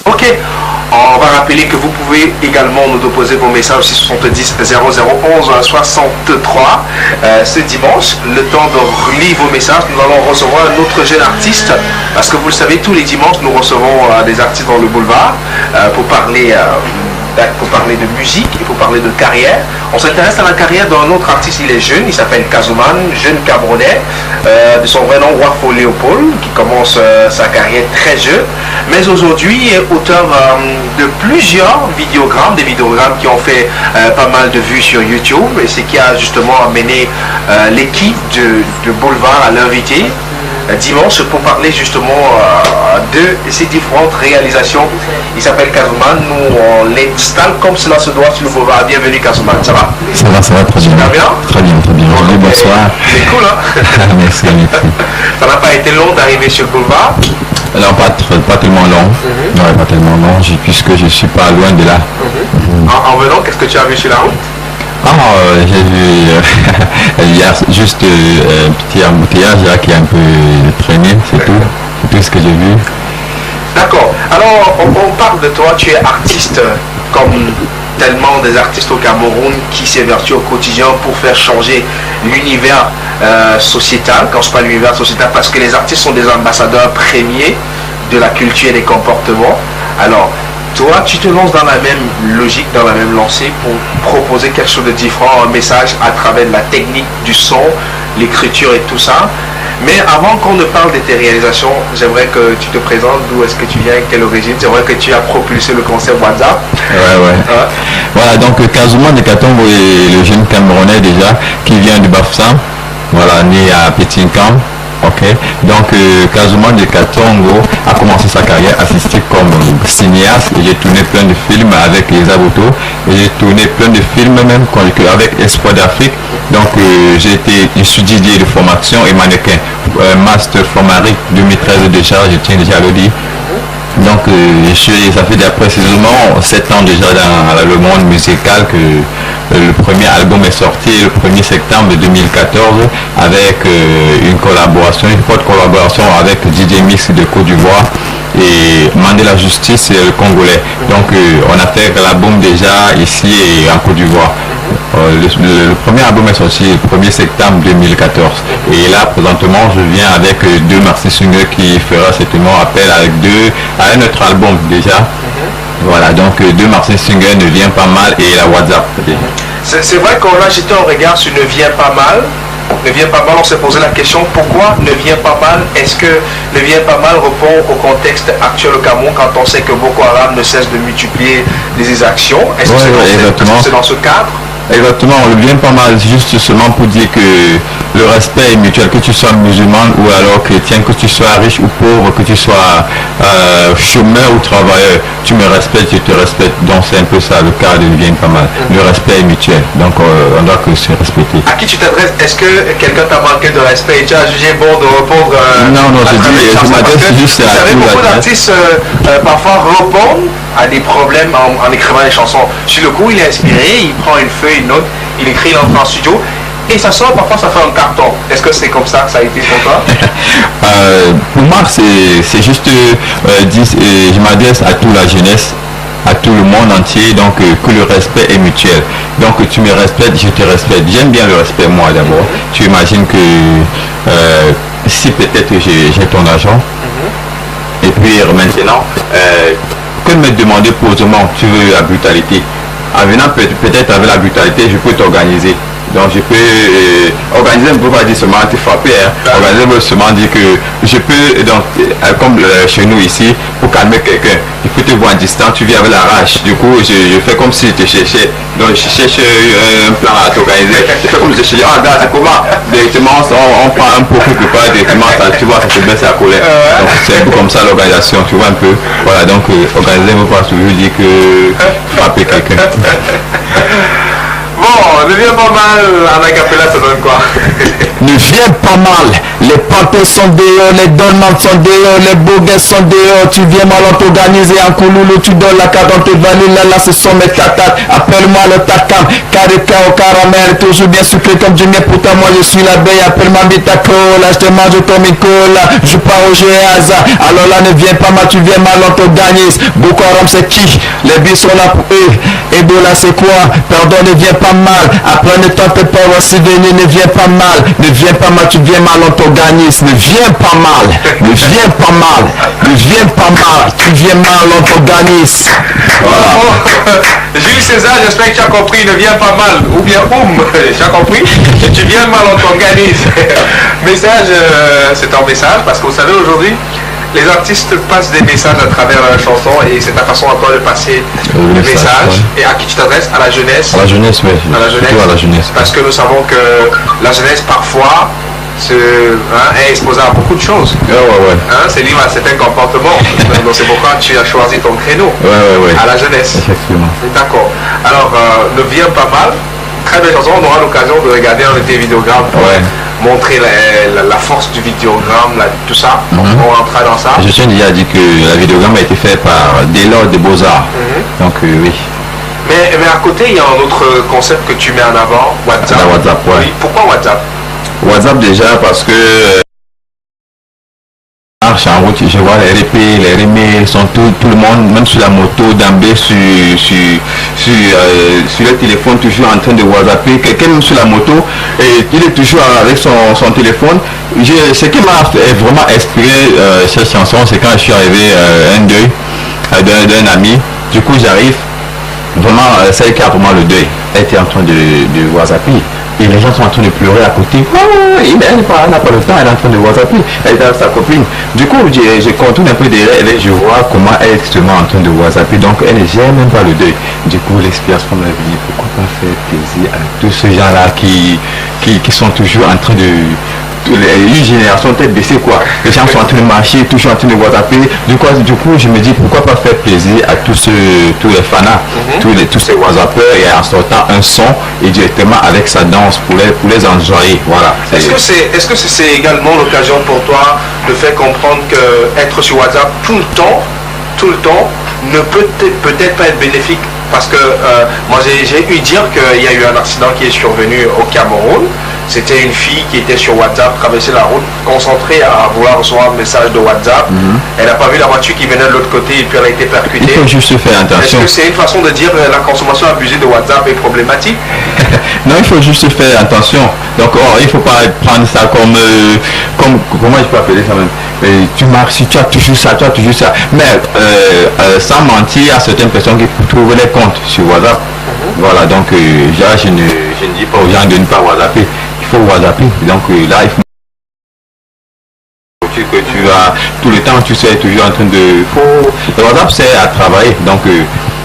Ok, on va rappeler que vous pouvez également nous déposer vos messages au 70 0011 63 ce dimanche. Le temps de lire vos messages, nous allons recevoir un autre jeune artiste parce que vous le savez, tous les dimanches nous recevons des artistes dans le boulevard pour parler de musique et pour parler de carrière. On s'intéresse à la carrière d'un autre artiste, il est jeune, il s'appelle Kazouman, jeune Camerounais, de son vrai nom Wafo Léopold, qui commence sa carrière très jeune, mais aujourd'hui est auteur de plusieurs vidéogrammes, des vidéogrammes qui ont fait pas mal de vues sur YouTube, et c'est qui a justement amené l'équipe de Boulevard à l'inviter dimanche pour parler justement de ces différentes réalisations. Il s'appelle Kazouman, nous on l'installe comme cela se doit sur le boulevard. Bienvenue Kazouman, ça va? Ça va, très bien. Très bien, très bien. Bonsoir. C'est cool, hein? Merci. Ça n'a pas été long d'arriver sur le boulevard? Non, pas tellement long. Ouais, pas tellement long, puisque je suis pas loin de là. En venant, qu'est-ce que tu as vu sur la route? J'ai vu il y a juste un petit embouteillage là qui a un peu traîné, c'est tout ce que j'ai vu. D'accord. Alors, on parle de toi, tu es artiste comme tellement des artistes au Cameroun qui s'évertuent au quotidien pour faire changer l'univers sociétal. Quand je parle l'univers sociétal, parce que les artistes sont des ambassadeurs premiers de la culture et des comportements. Alors, toi, tu te lances dans la même logique, dans la même lancée pour proposer quelque chose de différent, un message à travers la technique du son, l'écriture et tout ça. Mais avant qu'on ne parle de tes réalisations, j'aimerais que tu te présentes, d'où est-ce que tu viens, quelle origine. C'est vrai que tu as propulsé le concept WhatsApp. Ouais. Voilà, donc Kazouman de Katongo est le jeune Camerounais déjà qui vient du Bafoussam, voilà, né à Pétinkamp. Ok, donc Kazouman de Katongo a commencé sa carrière artistique comme cinéaste et j'ai tourné plein de films avec les Aboto et j'ai tourné plein de films même avec Espoir d'Afrique. Donc je suis DJ de formation et mannequin, Master Formaric 2013 déjà, je tiens déjà à le dire. Donc ça fait précisément 7 ans déjà dans le monde musical que le premier album est sorti le 1er septembre 2014 avec une forte collaboration avec DJ Mix de Côte d'Ivoire et Mandela Justice le Congolais. Donc on a fait l'album déjà ici et en Côte d'Ivoire. Le premier album est sorti le 1er septembre 2014 et là présentement je viens avec deux Marcy Singer qui fera certainement appel à un autre album déjà. Voilà, donc deux Marcy Singer ne vient pas mal et la WhatsApp. C'est vrai qu'on a jeté un regard sur Ne vient pas mal. Ne vient pas mal, on s'est posé la question pourquoi ne vient pas mal? Est-ce que ne vient pas mal répond au contexte actuel au Cameroun quand on sait que Boko Haram ne cesse de multiplier les exactions? Est-ce que c'est dans ce cadre? Exactement, on le vient pas mal, juste seulement pour dire que le respect est mutuel, que tu sois musulman ou alors chrétien, que tu sois riche ou pauvre, que tu sois chômeur ou travailleur, tu me respectes, je te respecte, donc c'est un peu ça le cadre de vient pas mal. Le respect est mutuel, donc on doit que se respecter. À qui tu t'adresses? Est-ce que quelqu'un t'a manqué de respect et tu as jugé bon de répondre Non, je m'adresse juste à tous. Beaucoup d'artistes parfois répondent à des problèmes en écrivant des chansons. Sur le coup, il est inspiré, il prend une feuille, une note, il écrit, il entre en studio et ça sort, parfois ça fait un carton. Est-ce que c'est comme ça que ça a été pour toi? Pour moi, c'est juste je m'adresse à toute la jeunesse, à tout le monde entier, donc que le respect est mutuel. Donc tu me respectes, je te respecte. J'aime bien le respect moi d'abord. Tu imagines que si peut-être j'ai ton argent, et puis maintenant, que me demander posément, tu veux la brutalité. En venant peut-être avec la brutalité, je peux t'organiser. Donc je peux organiser un peu, pas dire seulement te frapper, organiser seulement dire que je peux, donc comme chez nous ici, pour calmer quelqu'un, il faut te voir en distance, tu viens avec la rage. Du coup, je fais comme si je te cherchais. Donc je cherche un plan à t'organiser. Je fais comme si je cherchais, c'est comment directement, on prend un pot quelque part, directement, ça, tu vois, ça te baisse la colère. Donc c'est un peu comme ça l'organisation, tu vois un peu. Voilà, donc organiser un peu pas, je veux dire que frapper quelqu'un. Bon, ne viens pas mal, en acapella, ça donne quoi? Ne viens pas mal. Les panthères sont dehors, les dolmans sont dehors, les bourguets sont dehors. Tu viens mal, on t'organise en couloulou, tu donnes la carte, on te valide, là, ce sont mes tatates. Appelle-moi le takam, carika au caramel, toujours bien sucré comme du miel, pourtant moi je suis l'abeille. Appelle-moi Bitacola, je te mange comme une cola, je pars au Géaza. Alors là, ne viens pas mal, tu viens mal, on t'organise. Boko Haram, c'est qui? Les billes sont là pour eux. Ebola, c'est quoi? Pardon, ne viens pas mal. Après, ne t'en fais pas, voici venir, ne viens pas mal. Ne viens pas mal, tu viens mal, on t'organise. Ne viens pas mal, ne viens pas mal, ne viens pas mal, tu viens mal, on t'organise. Voilà. Jules César, j'espère que tu as compris, ne viens pas mal. Ou bien, tu as compris? Tu viens mal, on t'organise. Message, c'est un message, parce que vous savez, aujourd'hui, les artistes passent des messages à travers la chanson et c'est ta façon à toi de passer le message. Ouais. Et à qui tu t'adresses? À la jeunesse? À la jeunesse, oui. À la jeunesse. À la jeunesse. Parce que nous savons que la jeunesse, parfois, est exposée à beaucoup de choses. Ouais. C'est lié à certains comportements. Donc c'est pourquoi tu as choisi ton créneau à la jeunesse. Effectivement. D'accord. Alors, ne viens pas mal. Très belle chanson. On aura l'occasion de regarder un de tes vidéogrammes. Montrer la force du vidéogramme, tout ça. On rentrera dans ça. Je tiens déjà à dire que la vidéogramme a été faite par Delors de Beaux-Arts. Donc oui. Mais à côté, il y a un autre concept que tu mets en avant, WhatsApp. WhatsApp, ouais. Oui. Pourquoi WhatsApp? WhatsApp déjà parce que marche en route, je vois les RP, les remés, sont tout le monde, même sur la moto, d'emblée, sur le téléphone, toujours en train de WhatsApper. Quelqu'un même sur la moto, et il est toujours avec son téléphone. Ce qui m'a vraiment inspiré cette chanson, c'est quand je suis arrivé un deuil d'un ami. Du coup, j'arrive, vraiment, celle qui a vraiment le deuil, elle était en train de WhatsApper. Et les gens sont en train de pleurer à côté. Elle n'a pas le temps, elle est en train de WhatsApper. Elle est avec sa copine. Du coup, je contourne un peu derrière elle et je vois comment elle est justement en train de WhatsApper. Donc, elle ne gère même pas le deuil. Du coup, l'inspiration m'a dit, pourquoi pas faire plaisir à tous ces gens-là qui sont toujours en train de... Une génération tête baissée quoi. Les gens sont en train de marcher, toujours en train de WhatsApper. Du coup, je me dis pourquoi pas faire plaisir à tous les fanats, tous ces WhatsAppeurs et en sortant un son et directement avec sa danse pour les enjoyer. Voilà. Est-ce que c'est également l'occasion pour toi de faire comprendre que être sur WhatsApp tout le temps ne peut peut-être pas être bénéfique? Parce que moi j'ai eu dire qu'il y a eu un accident qui est survenu au Cameroun. C'était une fille qui était sur WhatsApp, traversait la route, concentrée à vouloir recevoir un message de WhatsApp. Elle n'a pas vu la voiture qui venait de l'autre côté et puis elle a été percutée. Il faut juste faire attention. Est-ce que c'est une façon de dire que la consommation abusée de WhatsApp est problématique? Non, il faut juste faire attention. Donc, il ne faut pas prendre ça comme comment je peux appeler ça même. Tu marques, si tu as toujours ça, Mais sans mentir, à certaines personnes qui trouvent les comptes sur WhatsApp. Voilà, donc là, je ne dis pas aux gens de ne pas WhatsApper. Il faut WhatsApper. Donc là, il faut que tu as tout le temps, tu sais, toujours en train de... Le WhatsApp, c'est à travailler. Donc,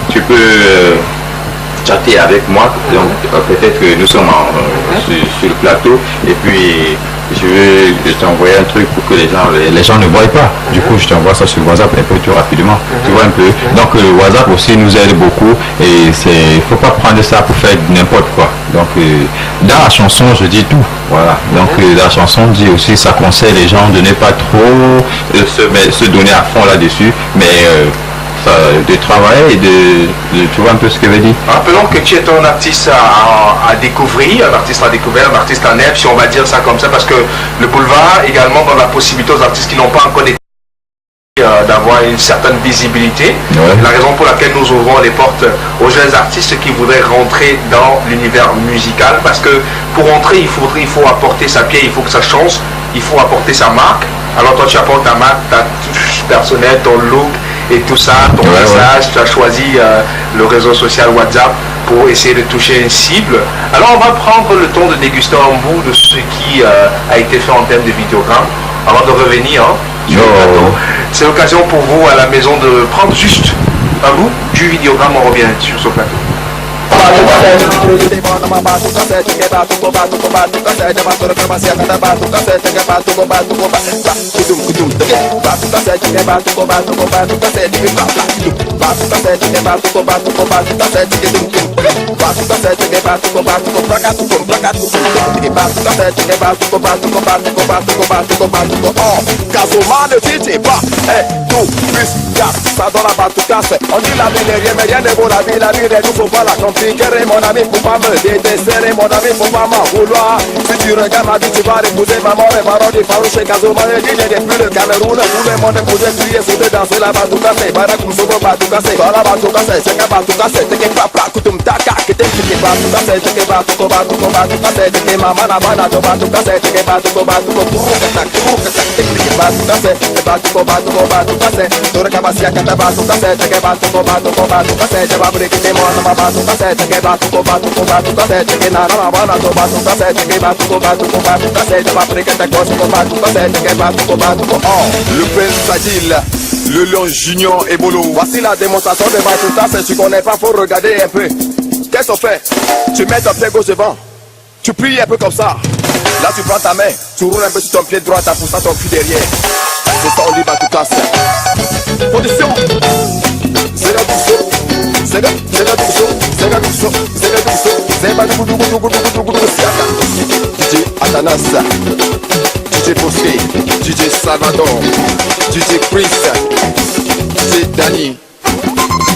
tu peux chatter avec moi. Donc, peut-être que nous sommes sur le plateau. Et puis, je vais t'envoyer un truc pour que les gens ne voient pas. Du coup, je t'envoie ça sur WhatsApp un peu plus rapidement. Tu vois un peu. Donc, le WhatsApp aussi nous aide beaucoup. Et il ne faut pas prendre ça pour faire n'importe quoi. Donc, dans la chanson, je dis tout. Voilà. Donc, la chanson dit aussi, ça conseille les gens de ne pas trop se donner à fond là-dessus. Mais... de travailler et tu vois un peu ce que je veux dire. Rappelons que tu es un artiste à découvrir, un artiste à découvrir, un artiste en herbe, si on va dire ça comme ça, parce que le boulevard également donne la possibilité aux artistes qui n'ont pas encore été d'avoir une certaine visibilité. La raison pour laquelle nous ouvrons les portes aux jeunes artistes qui voudraient rentrer dans l'univers musical, parce que pour rentrer, il faut apporter sa pierre, il faut que ça change, il faut apporter sa marque. Alors toi tu apportes ta marque, ta touche personnelle, ton look et tout ça, ton message, tu as choisi le réseau social WhatsApp pour essayer de toucher une cible. Alors on va prendre le temps de déguster un bout de ce qui a été fait en termes de vidéogramme avant de revenir sur le plateau. C'est l'occasion pour vous à la maison de prendre juste un bout du vidéogramme, on revient sur ce plateau. Casomane, titi, ba, tout, plus, gas, ça dans la batucasse. On dit la vie n'est rien, mais rien n'est beau, la vie ne nous faut pas la compliquer. Mon ami, faut pas me détester, mon ami, faut pas m'en vouloir. Si tu regardes ma vie, tu vas épouser maman, les parents du farouche et Casomane, il n'est plus le Cameroun. Tout le monde est posé, crier, sauter, danser la batucasse. Barakoum, sobo, batucasse, dans la batucasse, c'est qu'un batucasse, c'est qu'un papa, koutoum, taka, que t'es qui batucasse, c'est qu'un batucasse, c'est qu'un maman, la bana, batucasse, c'est qu'un le prince Sadil, le lion junior et Bolo. Voici la démonstration de Batuta. Si tu connais pas, faut regarder un peu. Qu'est-ce qu'on fait? Tu mets ton pied gauche devant, tu plies un peu comme ça. Là tu prends ta main, tu roules un peu sur ton pied droit, t'as poussé ton cul derrière. C'est ça on dit Batuta. Position. C'est le douceau. C'est le douceau. C'est le douceau. C'est le douceau. C'est pas du goudou. DJ Atanas, DJ Bosquet, DJ Salvador, DJ Chris, DJ Danny,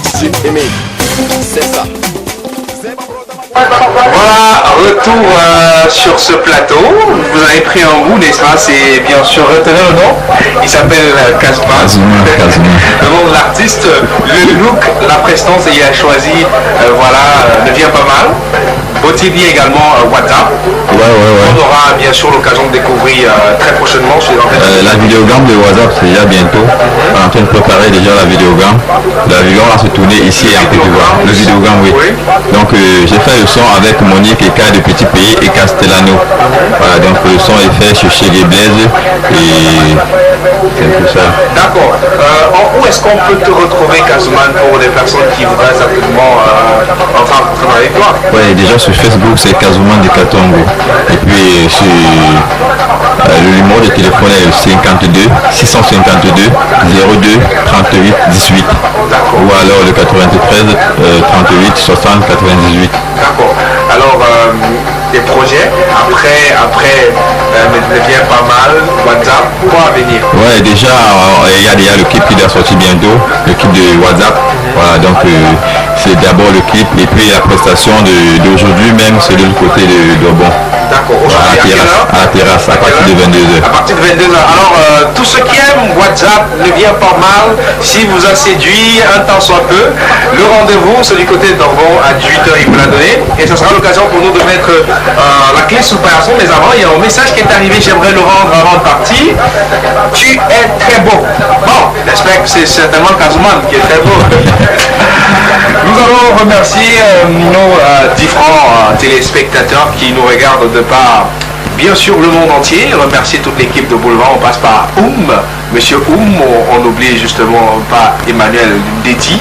DJ Aimé. C'est ça. Voilà, retour sur ce plateau. Vous avez pris un goût, n'est-ce pas? C'est bien sûr, retenez le nom. Il s'appelle Casbah. Le nom de l'artiste, le look, la prestance, et il a choisi, ne vient pas mal. OTV également WhatsApp. On aura bien sûr l'occasion de découvrir très prochainement sur la vidéogramme de WhatsApp, c'est déjà bientôt. On est en train de préparer déjà la vidéogramme. La vidéogramme va se tourner ici à Côte d'Ivoire. Le vidéogramme, oui. Donc j'ai fait le son avec Monique et K de Petit Pays et Castellano. Voilà, donc le son est fait chez Chégué Blaise et c'est un peu ça. D'accord. Où est-ce qu'on peut te retrouver, Kazuman, pour des personnes qui voudraient certainement travailler avec toi? Oui, déjà sur Facebook c'est Kazuman de Katongo. Et puis sur le numéro de téléphone est 52 652 02 38 18 ou alors le 93 38 60 98. D'accord. Alors des projets après devient pas mal, WhatsApp, quoi à venir? Ouais, déjà il y a déjà le clip qui doit sortir bientôt, le clip de WhatsApp. Voilà, donc c'est d'abord le clip et puis la prestation d'aujourd'hui même, c'est de l'autre côté de Dobon. D'accord, aujourd'hui à la terrasse, à partir de 22h. À partir de 22h. Alors, tous ceux qui aiment WhatsApp ne vient pas mal. Si vous a séduit un temps soit peu, le rendez-vous, c'est du côté de Dorbon à 18h, il vous l'a donné. Et ce sera l'occasion pour nous de mettre la clé sous opération. Mais avant, il y a un message qui est arrivé, j'aimerais le rendre avant de partir. Tu es très beau. Bon, j'espère que c'est certainement Kazuman qui est très beau. Nous allons remercier nos différents téléspectateurs qui nous regardent de par, bien sûr, le monde entier. Remercier toute l'équipe de Boulevard. On passe par Monsieur on n'oublie justement pas Emmanuel Dédi.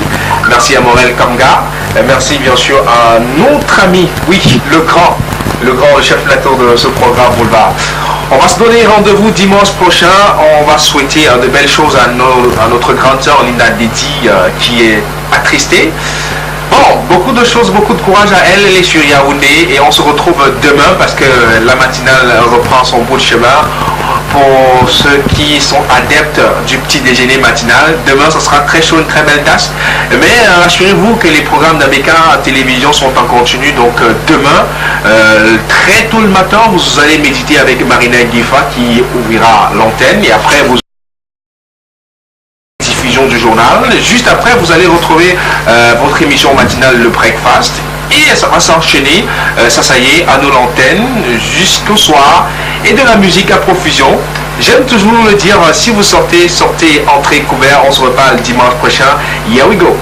Merci à Morel Kamga. Merci bien sûr à notre ami, oui, le grand chef plateau de ce programme Boulevard. On va se donner rendez-vous dimanche prochain. On va souhaiter de belles choses à notre grande sœur Linda Dédi qui est attristée. Bon, beaucoup de choses, beaucoup de courage à elle. Elle est sur Yaoundé et on se retrouve demain parce que la matinale reprend son bout de chemin. Pour ceux qui sont adeptes du petit déjeuner matinal, demain ce sera très chaud, une très belle tasse. Mais assurez-vous que les programmes d'ABK Télévision sont en continu. Donc demain, très tôt le matin, vous allez méditer avec Marina Gifa qui ouvrira l'antenne et après vous du journal. Juste après, vous allez retrouver votre émission matinale, le Breakfast. Et ça va s'enchaîner, ça y est, à nos antennes jusqu'au soir. Et de la musique à profusion. J'aime toujours le dire, si vous sortez, entrez couvert. On se reparle dimanche prochain. Here we go.